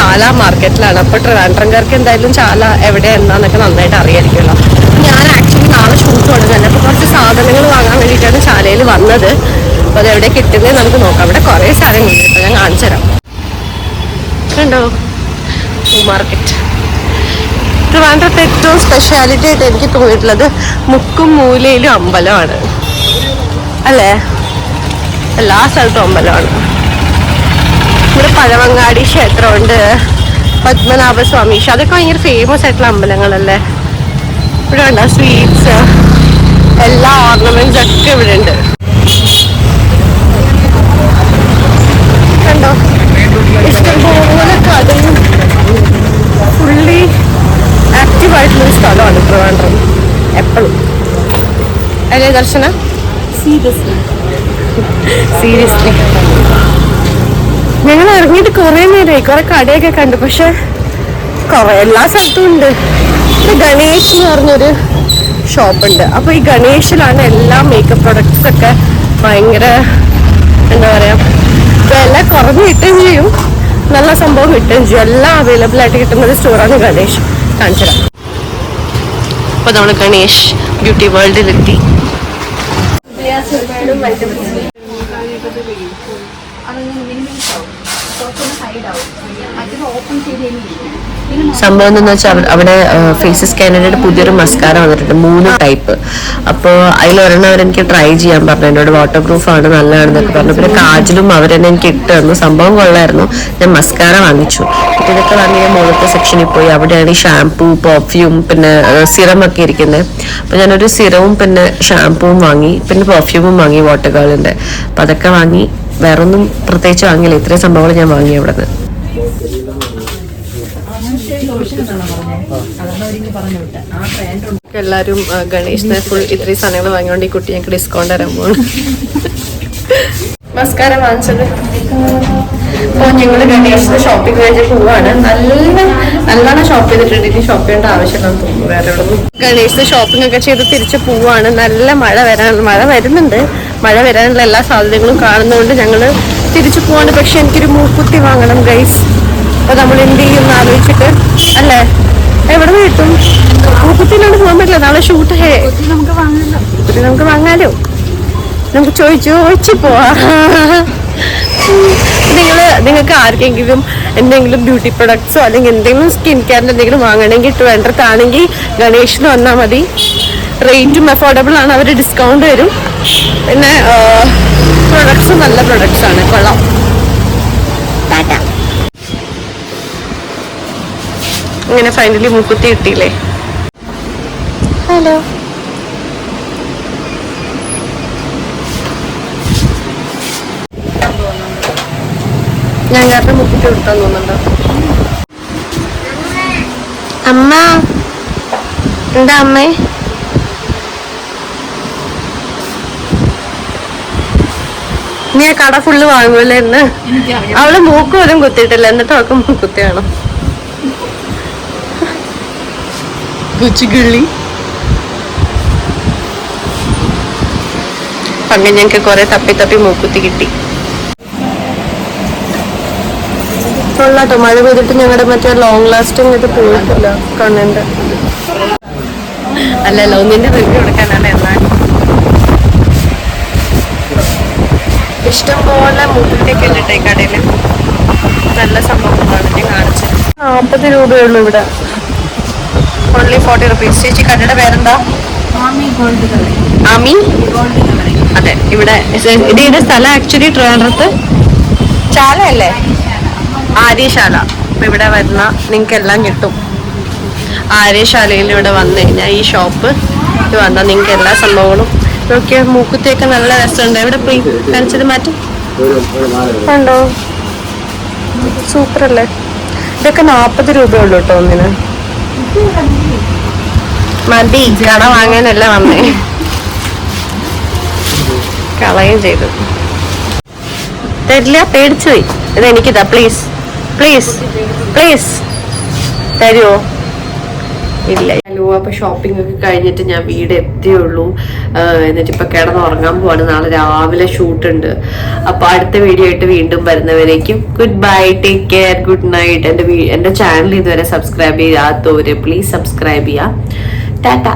ചാല മാർക്കറ്റിലാണ്. അപ്പോൾ ട്രിവാൻഡ്രംകാർക്ക് എന്തായാലും ചാല എവിടെ എന്താന്നൊക്കെ നന്നായിട്ട് അറിയായിരിക്കുമല്ലോ. ഞാൻ ആക്ച്വലി നാളെ ഷൂട്ട് തുടങ്ങുന്നത്. അപ്പോൾ കുറച്ച് സാധനങ്ങൾ വാങ്ങാൻ വേണ്ടിയിട്ടാണ് ചാലയിൽ വന്നത്. അപ്പോൾ അത് എവിടെ കിട്ടുന്നത് നമുക്ക് നോക്കാം. അവിടെ കുറേ സാധനങ്ങളുണ്ട് കേട്ടോ, ഞാൻ കാണിച്ചു തരാം. കണ്ടോ മാർക്കറ്റ്. ട്രിവാൻഡ്രത്തെ ഏറ്റവും സ്പെഷ്യാലിറ്റി ആയിട്ട് എനിക്ക് തോന്നിയിട്ടുള്ളത് മുക്കും മൂലയിലും അമ്പലമാണ് അല്ലേ. എല്ലാ സ്ഥലത്തും അമ്പലമാണ്. ഇവിടെ പഴവങ്ങാടി ക്ഷേത്രമുണ്ട്, പത്മനാഭസ്വാമി, അതൊക്കെ ഭയങ്കര ഫേമസ് ആയിട്ടുള്ള അമ്പലങ്ങളല്ലേ. ഇവിടെ ഉണ്ടോ സ്വീറ്റ്സ്, എല്ലാ ഓർണമെന്റ്സ് ഒക്കെ ഇവിടെ ഉണ്ട്. കണ്ടോ ഇഷ്ടംപോലെ കടയും ഫുള്ളി ആക്റ്റീവായിട്ടുള്ളൊരു സ്ഥലമാണ് ട്രിവാൻഡ്രം എപ്പോഴും അല്ലേ ദർശന? സീരിയസ്ലി ഞങ്ങൾ ഇറങ്ങിയിട്ട് കുറേ നേരമായി, കുറെ കടയൊക്കെ കണ്ടു, പക്ഷെ കുറെ എല്ലാ സ്ഥലത്തും ഉണ്ട്. ഗണേഷ് എന്ന് പറഞ്ഞൊരു ഷോപ്പുണ്ട്. അപ്പോൾ ഈ ഗണേഷിലാണ് എല്ലാ മേക്കപ്പ് പ്രൊഡക്ട്സ് ഒക്കെ ഭയങ്കര എന്താ പറയാ വില കുറഞ്ഞ് കിട്ടുകയും ചെയ്യും, നല്ല സംഭവം കിട്ടുകയും ചെയ്യും. എല്ലാം അവൈലബിൾ ആയിട്ട് കിട്ടുന്ന ഒരു സ്റ്റോറാണ് ഗണേഷ്. കാണിച്ചു തരാം. അപ്പോൾ നമ്മൾ ഗണേഷ് ബ്യൂട്ടി വേൾഡിലെത്തി. സംഭവം എന്താണെന്ന് വെച്ചാൽ അവിടെ ഫേസ് സ്കാനറിയുടെ പുതിയൊരു മസ്കാര വന്നിട്ടുണ്ട്, 3 ടൈപ്പ്. അപ്പോൾ അതിലൊരെണ്ണം അവരെനിക്ക് ട്രൈ ചെയ്യാൻ പറഞ്ഞു. എന്നോട് വാട്ടർ പ്രൂഫ് ആണ്, നല്ലതാണെന്നൊക്കെ പറഞ്ഞു. പിന്നെ കാജലും അവരെന്നെ എനിക്ക് ഇട്ട് തന്നു. സംഭവം കൊള്ളായിരുന്നു. ഞാൻ മസ്കാര വാങ്ങിച്ചു. അപ്പോൾ ഇതൊക്കെ വാങ്ങി ഞാൻ മുകളിലത്തെ സെക്ഷനിൽ പോയി. അവിടെയാണ് ഈ ഷാംപൂ, പെർഫ്യൂം, പിന്നെ സിറം ഒക്കെ ഇരിക്കുന്നത്. അപ്പോൾ ഞാനൊരു സിറവും പിന്നെ ഷാംപൂവും വാങ്ങി, പിന്നെ പെർഫ്യൂമും വാങ്ങി വാട്ടർ ഗേളിൻ്റെ. അപ്പോൾ അതൊക്കെ വാങ്ങി. വേറൊന്നും പ്രത്യേകിച്ച് വാങ്ങിയില്ല. ഇത്രയും സംഭവങ്ങൾ ഞാൻ വാങ്ങി അവിടെ നിന്ന്. എല്ലാരും ഗണേഷിനെ ഫുൾ ഇത്രയും സാധനങ്ങൾ വാങ്ങിയോണ്ട് ഈ കുട്ടി ഞങ്ങൾക്ക് ഡിസ്കൗണ്ട് തരാൻ പോകുന്നു. നമസ്കാരം വാങ്ങിച്ചത്. അപ്പോൾ ഞങ്ങൾ ഗണേഷിന്റെ ഷോപ്പിംഗ് കഴിഞ്ഞ് പോവാണ്. നല്ലോണം ഷോപ്പ് ചെയ്തിട്ടുണ്ട്. ഇനി ഷോപ്പ് ചെയ്യേണ്ട ആവശ്യമില്ലെന്ന് തോന്നുന്നു വേറെ എവിടെ. ഗണേഷിന്റെ ഷോപ്പിംഗ് ഒക്കെ ചെയ്ത് തിരിച്ച് പോവാണ്. നല്ല മഴ വരുന്നുണ്ട്. മഴ വരാനുള്ള എല്ലാ സാധ്യതകളും കാണുന്നതുകൊണ്ട് ഞങ്ങൾ തിരിച്ചു പോവാണ്. പക്ഷെ എനിക്കൊരു മൂക്കുത്തി വാങ്ങണം ഗൈസ്. അപ്പോൾ നമ്മൾ എന്ത് ചെയ്യുമെന്ന് ആലോചിച്ചിട്ട് അല്ലേ, എവിടെ നിന്ന് കിട്ടും? മൂക്കുത്തിയിലോട്ട് പോകാൻ പറ്റില്ല, നാളെ ഷൂട്ട്. നമുക്ക് വാങ്ങാലോ, നമുക്ക് ചോദിച്ചു പോവാ. നിങ്ങൾക്ക് ആർക്കെങ്കിലും എന്തെങ്കിലും ബ്യൂട്ടി പ്രൊഡക്ട്സോ അല്ലെങ്കിൽ എന്തെങ്കിലും സ്കിൻ കെയറിൻ്റെ എന്തെങ്കിലും വാങ്ങണമെങ്കിൽ ട്രിവാൻഡ്രത്താണെങ്കിൽ ഗണേഷിന് വന്നാൽ മതി. റേറ്റും അഫോർഡബിൾ ആണ്, അവർ ഡിസ്കൗണ്ട് തരും. പിന്നെ പ്രൊഡക്ട്സും നല്ല പ്രൊഡക്ട്സ് ആണ്, കൊള്ളാം. ഇങ്ങനെ ഫൈനലി മൂക്കുത്തി കിട്ടിയില്ലേ. ഹലോ, ഞാൻ കാരണം മുക്കുത്തി കൊടുക്കാൻ തോന്നുന്നുണ്ടോ? അമ്മ എന്താ അമ്മേ? നീ ആ കട ഫുള്ള് വാങ്ങുമല്ലേ എന്ന്? അവള് മൂക്ക് പോലും കുത്തിയിട്ടില്ല, എന്നിട്ട് അവൾക്ക് മൂക്കുത്തി വേണം. ഗുച്ചിഗുള്ളി. അങ്ങനെ ഞങ്ങക്ക് കുറെ തപ്പി മൂക്കുത്തി കിട്ടി. കൊള്ളാട്ടോ, മഴ പെയ്തിട്ട് ഞങ്ങളുടെ മറ്റേ ലോങ് ലാസ്റ്റിംഗ് ഇത് പോയിട്ടില്ല കണ്ണിന്റെ. അല്ലല്ല, ഒന്നിന്റെ റിവ്യൂ എടുക്കാനല്ല. എന്നാൽ ഇഷ്ടംപോലെ മൂക്കുത്തിയൊക്കെ ഉണ്ട് ഈ കടയില്. നല്ല സംഭവങ്ങളാണ് ഞാൻ കാണിച്ചത്. 40 രൂപയുള്ളൂ ഇവിടെ. Only 40 rupees. ചേച്ചി കടയുടെ പേരെന്താ? ആമി. അതെ, ഇവിടെ ഇതിന്റെ സ്ഥലം ആക്ച്വലി ട്രിവാൻഡ്രത്ത് ചാല അല്ലേ, ആര്യശാല. അപ്പൊ ഇവിടെ വരുന്ന നിങ്ങൾക്ക് എല്ലാം കിട്ടും. ആര്യശാലയിൽ ഇവിടെ വന്നു കഴിഞ്ഞാൽ ഈ ഷോപ്പ് ഇത് വന്നാൽ നിങ്ങൾക്ക് എല്ലാ സംഭവങ്ങളും. നോക്കിയാൽ മൂക്കുത്തിയൊക്കെ നല്ല രസമുണ്ട്. എവിടെ പോയി കാണിച്ചത് മാറ്റി കണ്ടോ, സൂപ്പർ അല്ലേ. ഇതൊക്കെ 40 രൂപയുള്ളൂ കേട്ടോ ഒന്നിന്. മതി, കട വാങ്ങാനല്ല വന്നേ, കളയും ചെയ്തു. തരില്ല, പേടിച്ചു പോയി. ഇതെനിക്കിതാ, പ്ലീസ് പ്ലീസ് പ്ലീസ് തരുമോ? ഇല്ല. ഹലോ, അപ്പൊ ഷോപ്പിംഗ് ഒക്കെ കഴിഞ്ഞിട്ട് ഞാൻ വീട് എത്തിയുള്ളൂ. എന്നിട്ട് ഇപ്പൊ കിടന്ന് ഉറങ്ങാൻ പോവാണ്. നാളെ രാവിലെ ഷൂട്ട് ഉണ്ട്. അപ്പൊ അടുത്ത വീഡിയോ ആയിട്ട് വീണ്ടും വരുന്നവരേക്കും good bye, take care, good night. എന്റെ ചാനൽ ഇതുവരെ സബ്സ്ക്രൈബ് ചെയ്യാത്തവര് പ്ലീസ് സബ്സ്ക്രൈബ് ചെയ്യാം. ടാറ്റ.